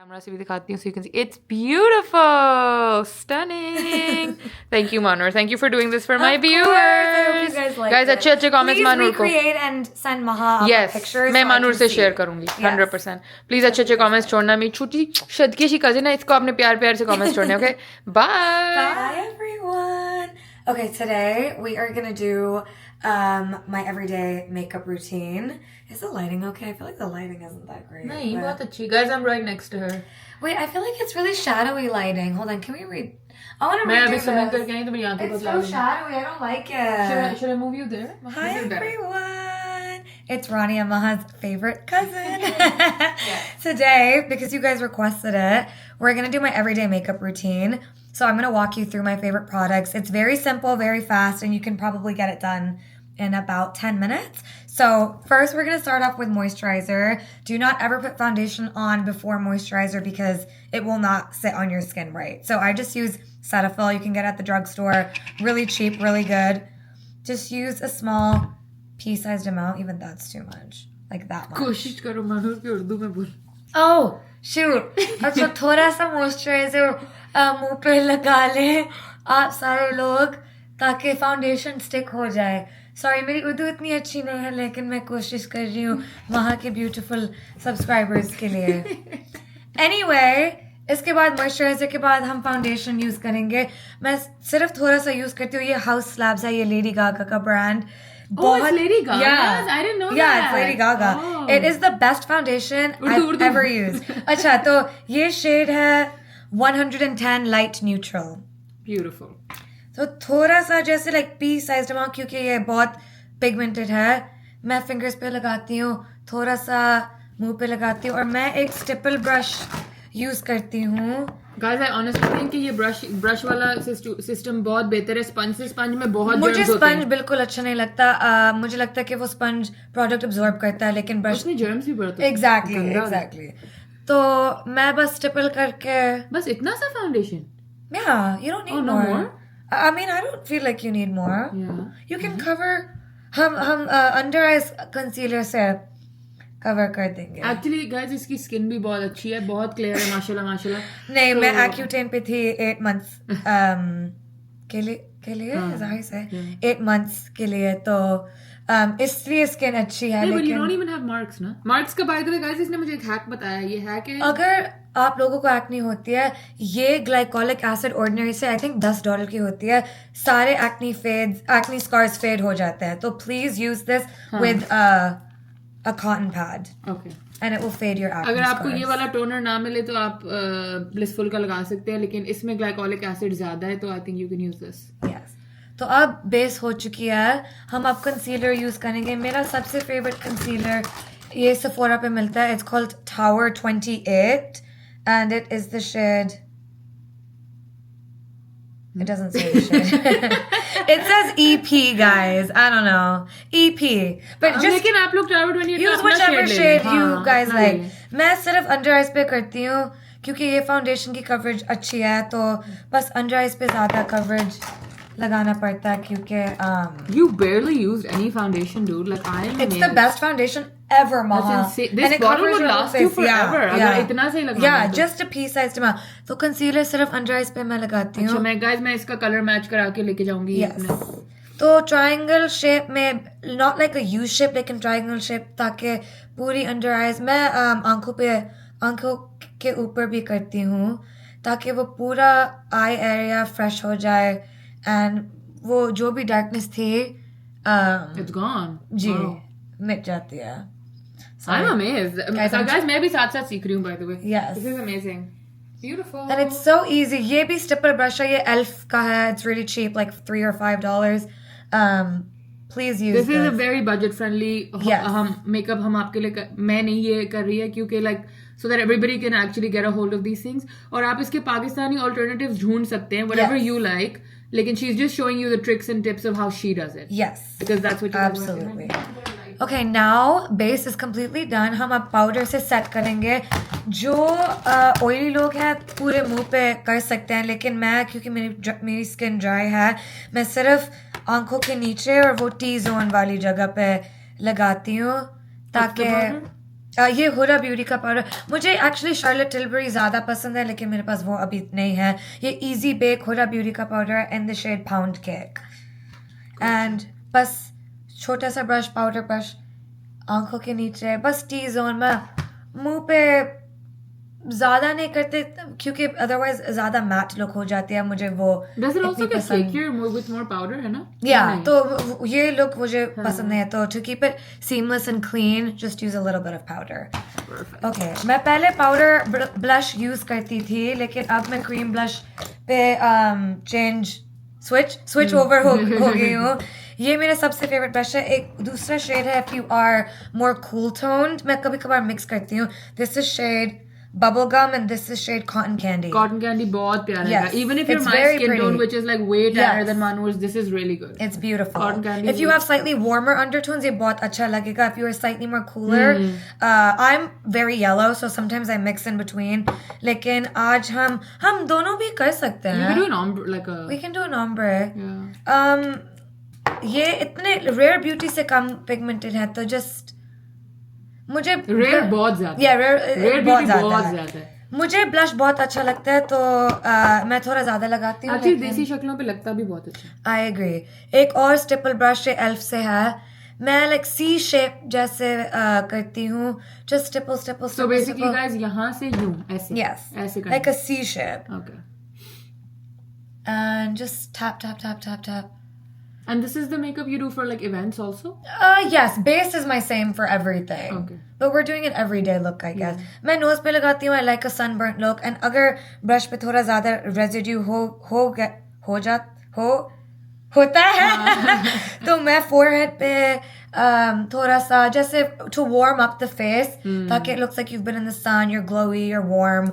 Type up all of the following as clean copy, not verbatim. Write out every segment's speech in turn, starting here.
Camera से भी दिखाती हूँ so you can see it's beautiful, stunning. Thank you Manur, thank you for doing this for my viewers. Guys अच्छे अच्छे comments Manur को. Please recreate and send Maha yes pictures. मैं Manur से share करूँगी 100%. Please अच्छे अच्छे comments छोड़ना. मेरी छोटी शदकी सी cousin है, इसको आपने प्यार प्यार से comments छोड़ने. Okay, bye. Bye everyone. Okay, today we are gonna do my everyday makeup routine. Is the lighting okay? I feel like the lighting isn't that great. नहीं बहुत अच्छी. Guys, I'm right next to her. Wait, I feel like it's really shadowy lighting. Hold on, can we read? I want to read. मैं अभी सुमित करके आई तो मेरी आंखें It's बहुत so लाल हैं. shadowy. I don't like it. Should I move you there? Hi everyone. It's Ronnie and Maha's favorite cousin. Today, because you guys requested it, we're gonna do my everyday makeup routine. So I'm gonna walk you through my favorite products. It's very simple, very fast, and you can probably get it done in about 10 minutes. So first we're going to start off with moisturizer. Do not ever put foundation on before moisturizer because it will not sit on your skin right. So I just use Cetaphil. You can get it at the drugstore. Really cheap, really good. Just use a small pea-sized amount. Even that's too much. Like that much. कोशिश करो Manur की उर्दू में बोल. Oh, shoot. अच्छा थोड़ा सा moisturizer मुंह पे लगा ले आप सारे लोग ताकि फाउंडेशन स्टिक हो जाए. सॉरी मेरी उर्दू इतनी अच्छी नहीं है लेकिन मैं कोशिश कर रही हूँ वहाँ के ब्यूटीफुल सब्सक्राइबर्स के लिए. Anyway, इसके बाद मॉइस्चराइजर के बाद हम फाउंडेशन यूज़ करेंगे. मैं सिर्फ थोड़ा सा यूज़ करती हूँ. ये हाउस स्लैब्स है, ये लेडी गागा का brand. Oh, it's Lady Gaga? Yeah. I didn't know yeah, that. it's Lady Gaga. Oh. It is the best foundation I've ever used. अच्छा तो ये शेड है 110 Light Neutral. Beautiful. तो थोड़ा सा जैसे लाइक पी साइज अमाउंट क्योंकि ये बहुत पिगमेंटेड है. मैं फिंगर्स पे लगाती हूँ, थोड़ा सा मुंह पे लगाती हूँ और मैं एक स्टिपल ब्रश यूज करती हूँ. Guys, I honestly think कि ये ब्रश वाला सिस्टम बहुत बेहतर है. स्पंज से स्पंज में बहुत मुझे स्पंज बिल्कुल अच्छा नहीं लगता. मुझे लगता है कि वो स्पंज प्रोडक्ट अब्सॉर्ब करता है लेकिन ब्रश उसमें जर्म्स भी बढ़ते हैं. एग्जैक्टली. तो मैं बस स्टिपल करके बस इतना सा foundation. Yeah, you don't need more. I mean, I don't feel like you need more. Yeah. You can cover. हम under eyes concealer से cover कर देंगे. Actually, guys, इसकी स्किन भी बहुत अच्छी है, बहुत क्लियर है, माशाल्लाह माशाल्लाह. नहीं, मैं Accutane पे थी 8 months के लिए ज़ाहिर से 8 months के लिए तो इसलिए स्किन अच्छी है. But लेकिन you don't even have marks ना. Marks का by the way, guys, इसने मुझे एक हैक बताया. ये हैक है. अगर आप लोगों को एक्ने होती है, ये ग्लाइकोलिक एसिड ऑर्डिनरी से आई थिंक $10 की होती है. सारे एक्ने स्कार्स फेड हो जाते हैं. तो please use this with a cotton pad. Okay. And it will fade your acne. अगर आपको ये वाला टोनर ना मिले तो आप ब्लिसफुल का लगा सकते हैं, लेकिन इसमें ग्लाइकोलिक एसिड ज्यादा है तो I think you can use this. Yes. तो अब बेस हो चुकी है. हम अब कंसीलर यूज करेंगे. मेरा सबसे फेवरेट कंसीलर ये सेफोरा पे मिलता है. It's called Tower 28 and it is the shade. It doesn't say the shade. It says EP, guys. I don't know. EP. But just लेकिन आप लोग Tower 28 use whichever shade you guys like. मैं सिर्फ under eyes पे करती हूँ क्योंकि ये फाउंडेशन की कवरेज अच्छी है. तो बस अंडर आइज पे ज्यादा कवरेज लगाना पड़ता है क्योंकि You barely used any foundation, dude. Like I am. It's the best foundation ever, Maha. That's insane. This bottle would last you forever. अगर इतना सही लगाना Yeah, तो. just a pea-sized amount. तो कंसीलर सिर्फ अंडर आइज पे मैं लगाती हूँ. अच्छा मैं इसका कलर मैच करा के लेके जाऊंगी. Yes. तो ट्रायंगल शेप में, not like a U shape लेकिन ट्रायंगल शेप, ताकि पूरी अंडर आइज. मैं आंखों के ऊपर भी करती हूँ ताकि वो पूरा आई एरिया फ्रेश हो जाए एंड वो जो भी डार्कनेस थी It's gone. Ji Wow. मिट जाती है. I'm amazed. Guys, मैं भी साथ सीख रही हूँ by the way. Yes. This is amazing. Beautiful. And it's so easy. ये भी स्टिपल ब्रश है. ये एल्फ का है. It's really cheap, like $3 or $5. Please use This is a very budget friendly. Yes. हम makeup हम आपके लिए मैं नहीं ये कर रही है क्योंकि like so that everybody can actually get a hold of these things. और आप इसके पाकिस्तानी alternatives ढूंढ सकते हैं whatever you like. लेकिन she's just showing you the tricks and tips of how she does it. Yes. Because that's what you Absolutely. Okay, now base is completely done. हम अब powder से सेट करेंगे. जो oily लोग हैं पूरे मुंह पे कर सकते हैं लेकिन मैं क्योंकि मेरी स्किन ड्राई है, मैं सिर्फ आंखों के नीचे और वो टी जोन वाली जगह पे लगाती हूँ ताकि ये हुडा ब्यूटी का पाउडर मुझे एक्चुअली शार्लेट टिलबरी ज़्यादा पसंद है लेकिन मेरे पास वो अभी नहीं है ये इजी बेक हुडा ब्यूटी का powder in the shade pound cake एंड बस छोटा सा ब्रश पाउडर ब्रश आंखों के नीचे बस टी जोन में मुंह पे ज़्यादा नहीं करते क्योंकि अदरवाइज ज़्यादा मैट लुक हो जाती है मुझे वो Does it also get flakier more with more powder है ना? Yeah, तो ये लुक मुझे पसंद नहीं है तो to keep it seamless and clean just use a little bit of powder. Perfect. Okay, मैं पहले powder blush use करती थी लेकिन अब मैं cream blush पे switch over हो गई हूँ ये मेरा सबसे फेवरेट ब्रश है एक दूसरा शेड है if you are more cool toned मैं कभी कभार मिक्स करती हूँ this is shade bubblegum and this is shade cotton candy Cotton candy बहुत प्यारा Yes, है even if you're it's my very skin pretty. tone which is like way tanner Yes. than Manu's this is really good It's beautiful. Cotton candy If you is have slightly warmer undertones, ये बहुत अच्छा लगेगा. If you are slightly more cooler, I'm very yellow, so sometimes I mix in between. लेकिन आज हम दोनों भी कर सकते you हैं. can do an ombre like a We can do an ombre. yeah ये इतने rare beauty से कम pigmented है तो just मुझे rare बहुत ज्यादा Yeah, rare rare बहुत beauty बहुत है. ज्यादा है मुझे ब्लश बहुत अच्छा लगता है तो मैं थोड़ा ज्यादा लगाती हूँ actually देसी शक्लों पे लगता भी बहुत अच्छा है आई एग्री एक और स्टिपल ब्रश एल्फ से है मैं लाइक सी शेप जैसे करती हूँ just steeple so basically guys यहाँ से यूं ऐसे yes ऐसे like a C shape okay and just tap and this is the makeup you do for like events also yes base is my same for everything Okay. but we're doing an everyday look I guess मैं nose पे लगाती हूँ I like a sunburnt look and अगर brush पे थोड़ा ज्यादा residue होता है तो मैं forehead पे थोड़ा सा जैसे to warm up the face ताकि it looks like you've been in the sun you're glowy you're warm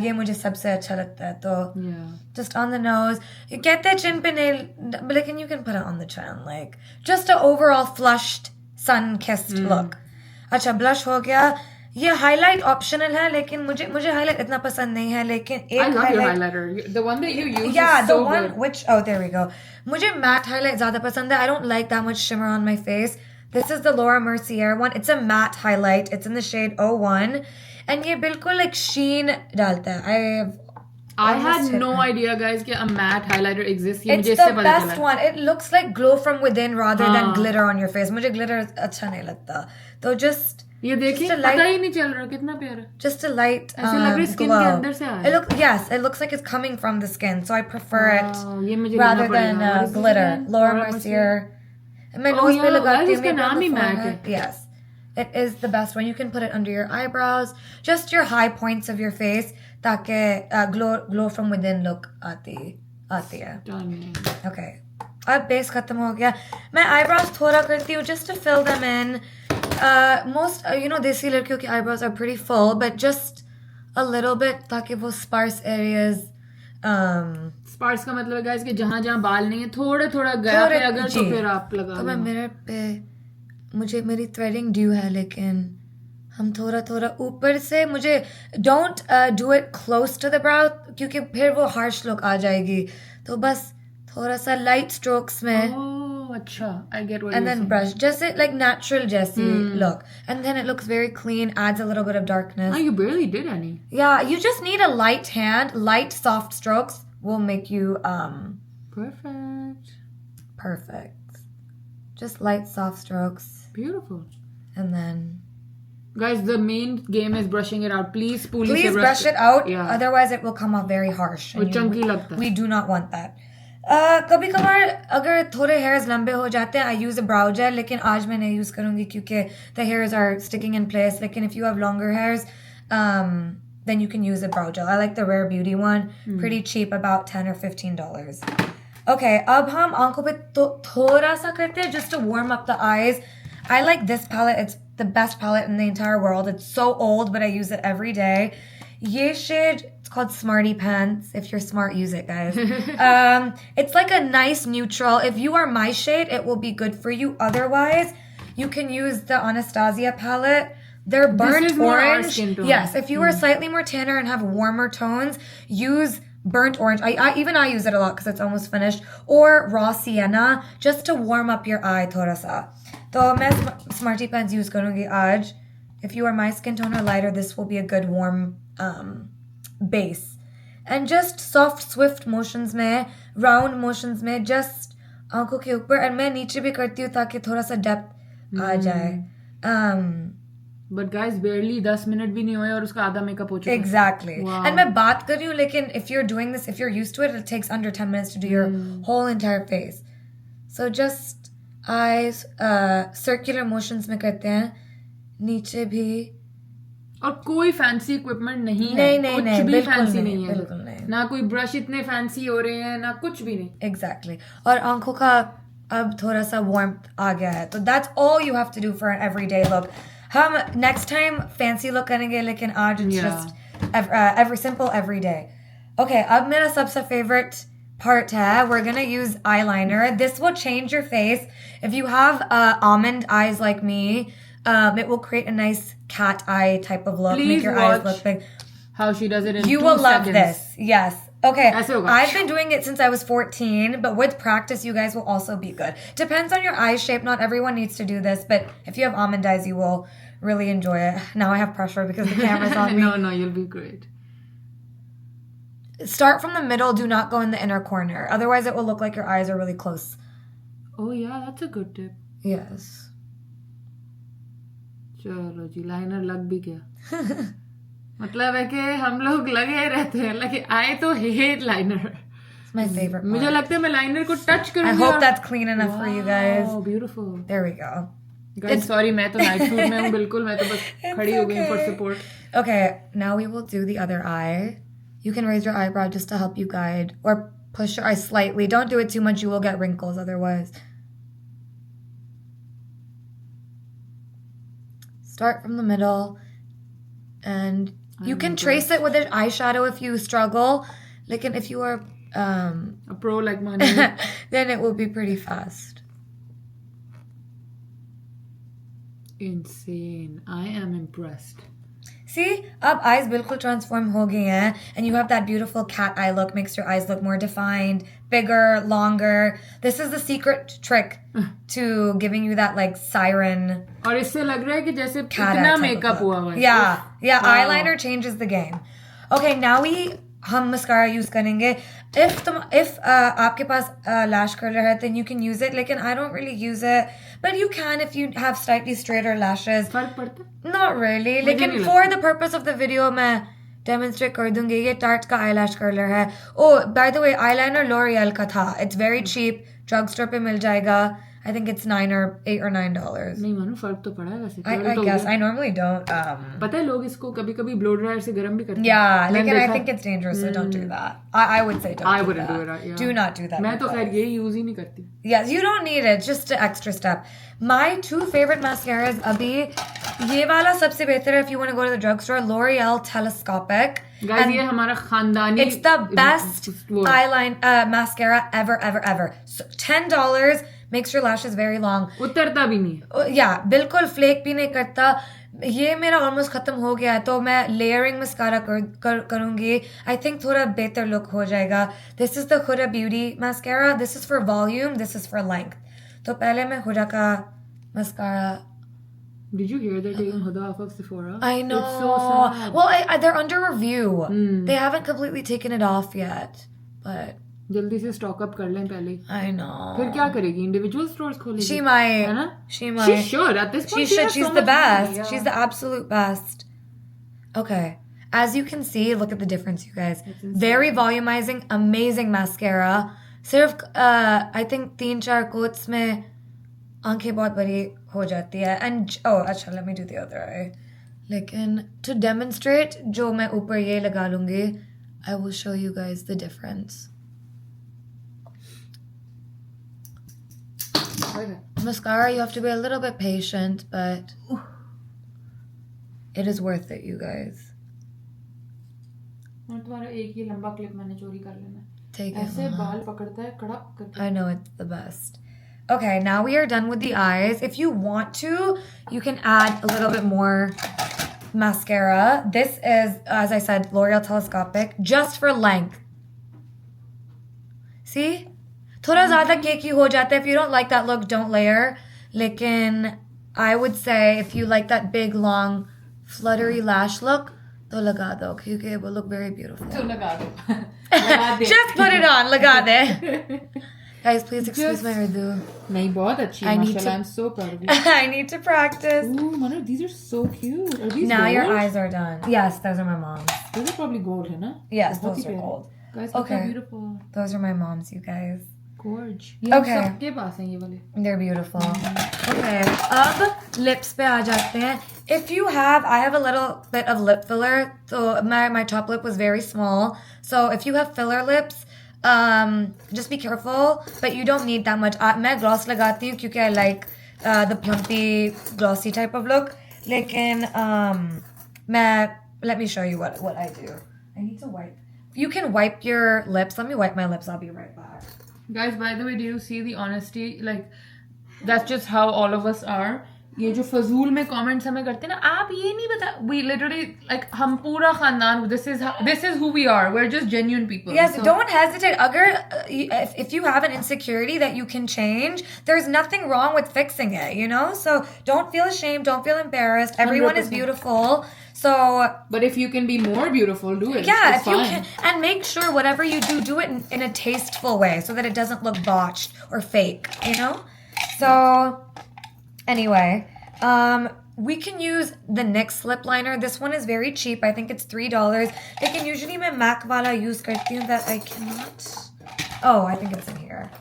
ये मुझे सबसे अच्छा लगता है तो yeah just on the nose कहते हैं chin पे नहीं लेकिन you can put it on the chin like just a overall flushed sun kissed look अच्छा blush हो गया ये highlight optional है लेकिन मुझे highlight इतना पसंद नहीं है लेकिन एक I love your highlight highlighter the one that you use yeah is the so one good which oh there we go मुझे matte highlight ज़्यादा पसंद है I don't like that much shimmer on my face this is the Laura Mercier one it's a matte highlight it's in the shade 01 and ये बिल्कुल like sheen डालता है I had no idea guys कि a matte highlighter exists ये It's मुझे इससे the पता best चला one. It looks like glow from within rather than glitter on your face. मुझे glitter अच्छा नहीं लगता. तो just ये देखिए just a light- पता ही नहीं चल रहा कितना प्यारा just a light ऐसे लग रहा है skin glow. के अंदर से आ रहा है. It looks yes, it looks like it's coming from the skin. So I prefer it ये मुझे rather लेना than पड़ेगा. What is this glitter. again? Laura Mercier. मैं Oh, nose पे yeah, लगाती guys, हूँ. इसका maybe on नाम the ही matte forehead. है. Yes. It is the best one. You can put it under your eyebrows, just your high points of your face, ताकि glow from within look आती है. Done. Okay. अब base खत्म हो गया मैं eyebrows थोड़ा करती हूँ just to fill them in most you know देसी लड़कियों की eyebrows are pretty full but just a little bit ताकि वो sparse areas स्पार्स का मतलब है गाइस कि जहाँ जहाँ बाल नहीं है थोड़ा थोड़ा गैप है अगर तो फिर आप लगा तो मैं मिरर पे मुझे मेरी थ्रेडिंग ड्यू है लेकिन हम थोड़ा ऊपर से मुझे don't do it close to the brow क्योंकि फिर वो हार्श लुक आ जाएगी तो बस थोड़ा सा लाइट स्ट्रोक्स में Oh, अच्छा. I get what and you're then saying. brush just it like natural Jessie look and then it looks very clean adds a little bit of darkness Oh, you barely did any. yeah you just need a light hand light soft strokes will make you Perfect. perfect just light soft strokes Beautiful. and then Guys, the main game is brushing it out. Please please brush it out Yeah. otherwise it will come off very harsh वो chunky लगता है. we do not want that कभी कभार अगर थोड़े hairs लंबे हो जाते हैं I use a brow gel लेकिन आज मैं नहीं use करूँगी क्योंकि the hairs are sticking in place लेकिन if you have longer hairs then you can use a brow gel I like the Rare Beauty one pretty cheap about $10 or $15 okay अब हम आंखों पे थोड़ा सा करते हैं just to warm up the eyes I like this palette it's the best palette in the entire world it's so old but I use it every day ये shade it's called Smarty Pants if you're smart use it guys it's like a nice neutral if you are my shade it will be good for you otherwise you can use the Anastasia palette they're burnt is more our orange skin tone. yes if you are slightly more tanner and have warmer tones use burnt orange I use it a lot because it's almost finished or raw sienna just to warm up your eye thoda sa तो मैं Smarty Pants use करूँगी आज if you are my skin tone or lighter, this will be a good warm base. And just soft, swift motions में, round motions में, just आंखों के ऊपर, and मैं नीचे भी करती हूँ ताकि थोड़ा सा depth आ जाए. But guys, barely 10 मिनट भी नहीं हुए और उसका आधा मेकअप हो चुका है. Exactly. Wow. And मैं बात कर रही हूँ, लेकिन if you're doing this, if you're used to it, it takes under 10 minutes to do your whole entire face. So just eyes, circular motions में करते हैं, नीचे भी. और कोई फैंसी इक्विपमेंट नहीं है. नहीं, कुछ भी बिल्कुल फैंसी नहीं, नहीं है. बिल्कुल नहीं. ना कोई ब्रश इतने फैंसी हो रहे हैं, ना कुछ भी नहीं. Exactly. और आंखों का अब थोड़ा सा warmth आ गया है. तो that's all you have to do for an everyday look. हम next time fancy look करेंगे, लेकिन आज it's just every simple every day. Okay, अब मेरा सबसे favorite part है, we're gonna use eyeliner. This will change your face. If you have almond eyes like me, it will create a nice cat eye type of look. Please make your eyes look big. How she does it in You 2 will love seconds. this. Yes. Okay. ऐसे होगा. I've been doing it since I was 14, but with practice, you guys will also be good. Depends on your eye shape. Not everyone needs to do this, but if you have almond eyes, you will really enjoy it. Now I have pressure because the camera's on me. No, you'll be great. Start from the middle. Do not go in the inner corner. Otherwise, it will look like your eyes are really close. Oh yeah, that's a good tip. Yes. चलो जी, liner लग भी गया. मतलब है कि हम लोग लगे रहते हैं. Like I तो hate liner. It's my favorite part. मुझे लगता है मैं लाइनर को टच करूंगी. I hope that's clean enough for you guys. Oh, beautiful. There we go. Guys, sorry, मैं तो नाइट शूट में हूँ बिल्कुल. मैं तो बस खड़ी हो गई for support. Okay, now we will do the other eye. You can raise your eyebrow just to help you guide, or push your eye slightly. Don't do it too much. You will get wrinkles otherwise. Start from the middle, and you can trace it with an eyeshadow if you struggle. Like, if you are A pro like mine. then it will be pretty fast. Insane. I am impressed. See, अब eyes बिल्कुल transform हो गई हैं, and you have that beautiful cat eye look. Makes your eyes look more defined, bigger, longer. This is the secret trick to giving you that like siren और इससे लग रहा है कि जैसे cat कितना eye type मेकअप of हुआ look. हुआ है. Yeah, Wow. eyeliner changes the game. Okay, now हम mascara use करेंगे. If आपके पास lash curler है, then you can use it. लेकिन I don't really use it, but you can if you have slightly straighter lashes. फर्क पड़ता है? Not really. मुझे लेकिन नहीं for लगता. the purpose of the video मैं demonstrate कर दूंगी. ये Tarte का eyelash curler है. Oh, by the way, eyeliner L'Oreal का था. It's very cheap. Drugstore पे मिल जाएगा. I think it's $8 or $9. नहीं मानो, फर्क तो पड़ा है वैसे. I guess. I normally don't. पता है लोग इसको कभी-कभी ब्लो ड्रायर से गर्म भी करते हैं. Yeah, मैंने लेकिन I देखा. think it's dangerous, so don't do that. I would say don't I do wouldn't that. do it. Yeah. Do not do that. मैं तो you खैर guys. ये यूज ही नहीं करती. Yes, you don't need it. Just an extra step. My 2 favorite mascaras अभी ये वाला सबसे बेहतर है if you want to go to the drugstore. L'Oreal Telescopic. Guys, And ये हमारा खानदानी. it's the best वो है. eyeliner mascara ever. So $10 makes your lashes very long. उतरता भी नहीं है. Yeah, बिल्कुल flake भी नहीं करता. ये मेरा almost खत्म हो गया है, तो मैं layering mascara करूँगी. I think थोड़ा बेहतर look हो जाएगा. This is the Huda Beauty mascara. This is for volume. This is for length. तो पहले मैं Huda का mascara. Did you hear they're taking Huda off of Sephora? I know. It's so sad. Well, they're under review. They haven't completely taken it off yet, but जल्दी से stock up कर लें पहले. I know. फिर क्या करेगी? Individual stores खोलेगी. She might. है ना? She might. She should. At this She point, should. has She's so the much best. money, yeah. She's the absolute best. Okay. As you can see, look at the difference, you guys. Very volumizing, amazing mascara. सिर्फ I think 3-4 coats में आंखें बहुत बड़ी हो जाती है. And अच्छा, let me do the other eye. लेकिन to demonstrate जो मैं ऊपर ये लगा लूँगी, I will show you guys the difference. Okay. Mascara, you have to be a little bit patient, but it is worth it, you guys. और तुम्हारा एक ही लंबा क्लिप मैंने चोरी कर लेना. Take it. ऐसे Mama. बाल पकड़ता है कड़क करके. I know it's the best. Okay, now we are done with the eyes. If you want to, you can add a little bit more mascara. This is, as I said, L'Oreal Telescopic, just for length. See? थोड़ा ज़्यादा केकी हो जाता है. If you don't like that look, don't layer. लेकिन I would say if you like that big, long fluttery lash look, तो लगा दो क्योंकि it will look very beautiful. तो लगा दो. Just put it on, लगा दे. Guys, please excuse my Urdu. नहीं बहुत अच्छी है माशाल्लाह. I'm so proud of you. I need to practice. Ooh, Manu, these are so cute. Are these Now gold? your eyes are done. Yes, those are my mom's. Those are probably gold, है ना? Yes, बहुत those he are प्यारे. gold. Guys, look Okay. how beautiful. Those are my mom's, you guys. Gorge. Okay. सबके पास हैं ये वाले. They're beautiful. Okay. अब lips पे आ जाते हैं. If you have, I have a little bit of lip filler. So my top lip was very small. So if you have filler lips, just be careful. But you don't need that much. मैं gloss लगाती हूँ क्योंकि I like the plumpy, glossy type of look. लेकिन let me show you what I do. I need to wipe. You can wipe your lips. Let me wipe my lips. I'll be right back. Guys, by the way, do you see the honesty? Like, that's just how all of us are. ये जो फजूल में comments हमें करते हैं ना, आप ये नहीं बता. We literally, like, हम पूरा खानदान, this is who we are. We're just genuine people. Yes, So, don't hesitate. Agar, if you have an insecurity that you can change, there's nothing wrong with fixing it, you know? So don't feel ashamed. Don't feel embarrassed. Everyone is 100%. beautiful. So but if you can be more beautiful, do it. yeah, It's if you fine. can, and make sure whatever you do it in a tasteful way so that it doesn't look botched or fake, you know? So anyway, we can use the NYX lip liner. This one is very cheap. I think it's $3. Lekin usually मैं MAC वाला use करती हूँ that I cannot. Oh, I think it's in here.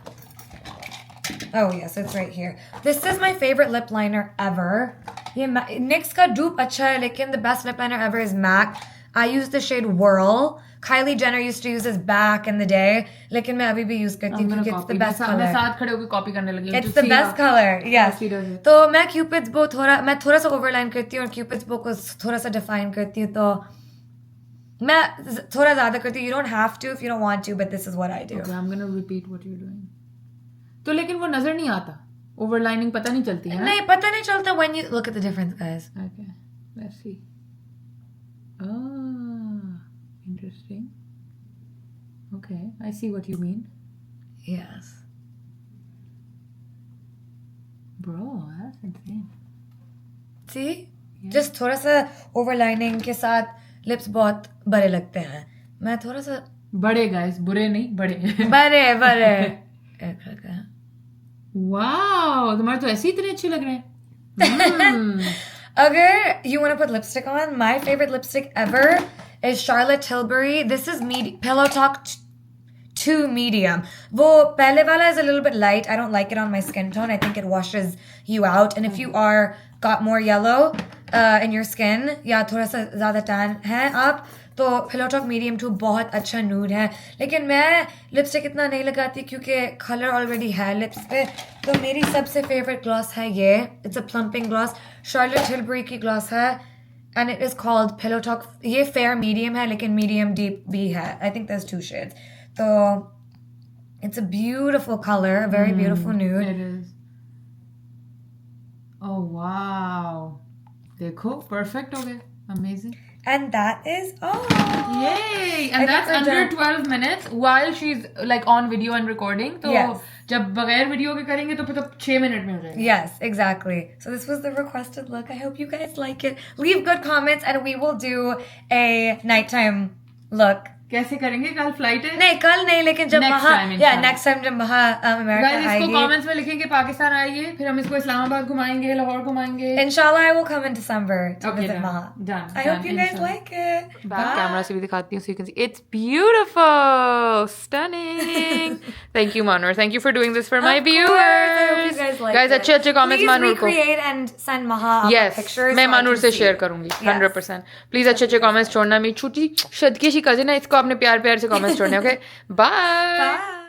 Oh yes, it's right here. This is my favorite lip liner ever. ये NYX का dupe अच्छा है, लेकिन the best lip liner ever is MAC. I use the shade Whirl. Kylie Jenner used to use this back in the day, लेकिन मैं अभी भी use करती हूँ क्योंकि it's the best color. मैं साथ खड़े होकर copy करने लगी हूँ. It's the best color, yes. She does it. तो मैं Cupid's bow मैं थोड़ा सा overline करती हूँ और Cupid's bow को थोड़ा सा define करती हूँ, तो मैं थोड़ा ज़्यादा करती हूँ. You don't have to if you don't want to, but this is what I do. Okay, I'm gonna repeat what you're doing. तो लेकिन वो नजर नहीं आता. Overlining पता नहीं चलती है ना? नहीं, पता नहीं चलता when you look at the difference, guys. Okay, let's see. Ah, interesting. Okay, I see what you mean. Yes. Bro, that's insane. See? Yeah. Just थोड़ा सा overlining के साथ lips बहुत बड़े लगते हैं. मैं थोड़ा सा बड़े guys, बुरे नहीं, बड़े. बड़े. Wow, तुम्हारे तो ऐसे ही इतने अच्छे लग रहे हैं. Agar you want to put lipstick on, my favorite lipstick ever is Charlotte Tilbury. This is Pillow Talk 2 medium. वो पहले वाला is a little bit light. I don't like it on my skin tone. I think it washes you out. And if you got more yellow in your skin, या थोड़ा सा ज़्यादा tan है आप, तो Pillow Talk Medium 2 बहुत अच्छा nude है. लेकिन मैं लिपस्टिक इतना नहीं लगाती क्योंकि कलर ऑलरेडी है लिप्स पे. तो मेरी सबसे फेवरेट ग्लॉस है ये. It's a plumping gloss. Charlotte Tilbury की ग्लॉस है. And it is called Pillow Talk. ये fair medium है लेकिन medium deep भी है. I think there's 2 shades. So it's a beautiful color, a very beautiful nude. It is. Oh wow. देखो, perfect हो गए. Amazing. And that is Yay! And that's think we're under done. 12 minutes while she's like on video and recording. तो Yes. जब बगैर video के करेंगे तो फिर तो 6 मिनट में हो जाएगा. Yes, exactly. So this was the requested look. I hope you guys like it. Leave good comments and we will do a nighttime look. कैसे करेंगे? कल फ्लाइट है? नहीं कल नहीं लेकिन जब Next time, inshallah. next time जब अमेरिका Guys, इसको आएगी, कमेंट्स में लिखेंगे पाकिस्तान आइए, फिर हम इसको इस्लामाबाद घुमाएंगे, लाहौर घुमाएंगे. inshallah I will come in December to Okay, visit done. Maha. Done. I hope you guys inshallah. like it. Back Bye. camera से भी दिखाती हूँ so you can see. It's beautiful, stunning. Thank you, Manur. Thank you for doing this for my Of viewers. course. I hope you guys like Guys, it. अच्छे comments Please Manur को. recreate and send Maha Yes, pictures. मैं so I Manur can से see. Share करूंगी. Yes. 100%. Please अच्छे comments छोड़ना. मेरी छोटी शदकी सी cousin है, इसको आपने प्यार प्यार से कमेंट्स छोड़ने. Okay, bye. Bye.